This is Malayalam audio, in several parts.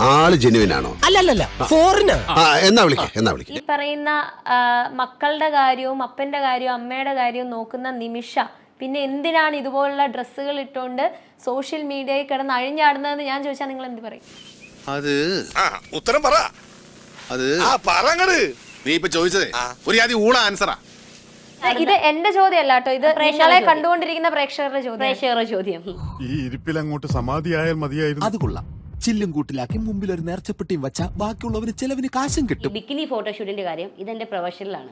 ആള് ജെനുവിനാണോ? അല്ലല്ല ഫോറിനാ. എന്നാ വിളിക്ക. ഈ പറയുന്ന മക്കളുടെ കാര്യവും അപ്പന്റെ കാര്യവും അമ്മയുടെ കാര്യവും നോക്കുന്ന നിമിഷ പിന്നെ എന്തിനാണ് ഇതുപോലുള്ള ഡ്രസ്സുകൾ ഇട്ടുകൊണ്ട് സോഷ്യൽ മീഡിയയിൽ കിടന്ന് അഴിഞ്ഞാടുന്നതെന്ന് ഞാൻ ചോദിച്ചാൽ നിങ്ങൾ എന്ത് പറയും? അത് ഉത്തരം പറ. അത് പറങ്ങട്. നീ ഇപ്പൊ ചോദിച്ചതേ ഒരു ആദ്യം ഊള ആൻസറാ. ഇത് എന്റെ ചോദ്യമല്ല കേട്ടോ, ഇത് നിങ്ങളെ കണ്ടുകൊണ്ടിരിക്കുന്ന പ്രേക്ഷകരുടെ ചോദ്യം. ഈ ഇരിപ്പിൽ അങ്ങോട്ട് സമാധിയായാൽ മതിയായിരുന്നു. അത് കൊള്ളാം. ചില്ലും കൂട്ടിലാക്കി മുമ്പിൽ ഒരു നേർച്ചപ്പെട്ടിയും വെച്ചാൽ ബാക്കിയുള്ളവന് ചെലവിന് കാശും കിട്ടും. ബിക്കിനി ഫോട്ടോഷൂട്ടിന്റെ കാര്യം ഇതെന്റെ പ്രൊഫഷനിലാണ്.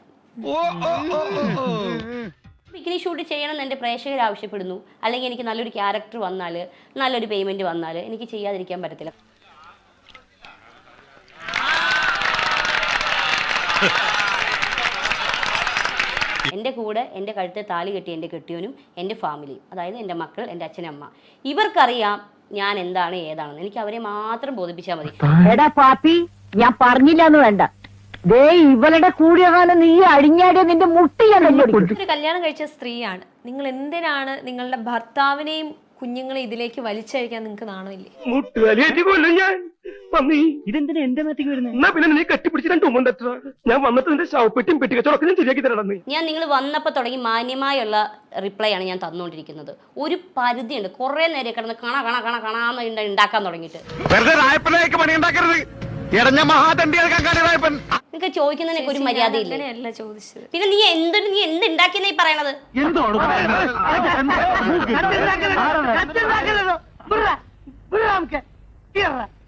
ബിക്കിനി ഷൂട്ട് ചെയ്യണം എന്ന് എൻ്റെ പ്രേക്ഷകർ ആവശ്യപ്പെടുന്നു, അല്ലെങ്കിൽ എനിക്ക് നല്ലൊരു ക്യാരക്ടർ വന്നാൽ, നല്ലൊരു പേയ്മെന്റ് വന്നാൽ എനിക്ക് ചെയ്യാതിരിക്കാൻ പറ്റത്തില്ല. എൻ്റെ കൂടെ എൻ്റെ കഴുത്തെ താലി കെട്ടി എൻ്റെ കെട്ടിയവനും എൻ്റെ ഫാമിലിയും, അതായത് എൻ്റെ മക്കൾ, എൻ്റെ അച്ഛനമ്മ, ഇവർക്കറിയാം ഞാൻ എന്താണ് ഏതാണെന്ന്. എനിക്ക് അവരെ മാത്രം ബോധിപ്പിച്ചാൽ മതി. എടാ പാപ്പി, ഞാൻ പറഞ്ഞില്ലാന്ന് വേണ്ട. ദേ ഇവളുടെ കൂടിയ കാലം നീ അഴിഞ്ഞാടിയ നിന്റെ മുട്ടിയാണല്ലോ. ഒരു കല്യാണം കഴിച്ച സ്ത്രീയാണ് നിങ്ങൾ, എന്തിനാണ് നിങ്ങളുടെ ഭർത്താവിനെയും കുഞ്ഞുങ്ങളെ ഇതിലേക്ക് വലിച്ചഴിക്കാൻ നിങ്ങൾക്ക് നാണമില്ലേ? ഇതെന്തിനാ എന്റെ മേത്തേക്ക് വരുന്നത്? പിന്നെ നീ കെട്ടിപ്പിടിച്ച് 2 ഉമ്മ ഞാൻ വന്നിട്ട് നിന്റെ ശവപ്പെട്ടിയും പെട്ടിക്കച്ചവടമൊക്കെ ഞാൻ ശരിയാക്കി തരണം. ഞാൻ നിങ്ങൾ വന്നപ്പോൾ തുടങ്ങി മാന്യമായുള്ള റിപ്ലൈ ആണ് ഞാൻ തന്നുകൊണ്ടിരിക്കുന്നത്. ഒരു പരിധിയുണ്ട്. കുറേ നേരം കിടന്ന് കാണാന്ന് ഉണ്ടാക്കാൻ തുടങ്ങിയിട്ട് നിങ്ങൾക്ക് ചോദിക്കുന്നതിനൊക്കെ ഒരു മര്യാദയില്ല. പിന്നെ നീ എന്തുണ്ടാക്കിയെന്നാ ഈ പറയണത്?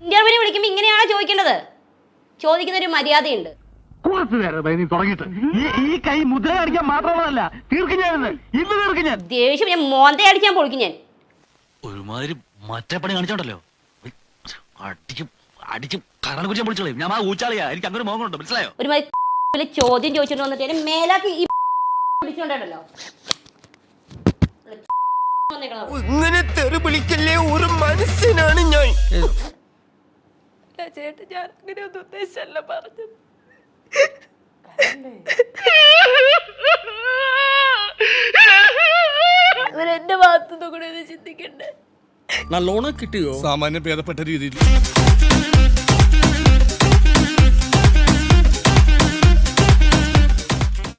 ഇന്റർവ്യൂവിന് വിളിക്കുമ്പോ ഇങ്ങനെയാണോ ചോദിക്കേണ്ടത്? ചോദിക്കുന്ന ഒരു മര്യാദയുണ്ട്. ഈ കൈ മുദ്ര അടിക്കാൻ മാത്രമല്ല ദേഷ്യം ഞാൻ മോന്തെ അടിക്കാൻ പൊളിക്കും ഞാൻ. ഒരുമാതിരി മറ്റേ പണി കാണിച്ചോണ്ടല്ലോ, അടിച്ച് കറണ കുറിച്ച് പൊളിച്ചോളൂ. ഞാൻ ആ ഊച്ചാളിയാ, എനിക്ക് അങ്ങനെ മോഹമുണ്ട്, മനസ്സിലായോ? ഒരുമാതിരി ചോദ്യം ചോദിച്ചിട്ട് വന്നിട്ട് മേലാക്കി ഈ വിളിച്ചോണ്ടല്ലോ. ഇങ്ങനെ തെറി വിളിക്കല്ലേ, ഒരു മനസ്സിനാണ് ഞാൻ. ചേട്ടൻ ഞാൻ അങ്ങനെ ഒന്നും ഉദ്ദേശിച്ചല്ല പറഞ്ഞത്. എന്റെ ഭാഗത്തുനിന്ന് കൂടെ ഒന്ന് ചിന്തിക്കണ്ടേ? നല്ലോണം കിട്ടിയോ? സാമാന്യം ഭേദപ്പെട്ട രീതിയിൽ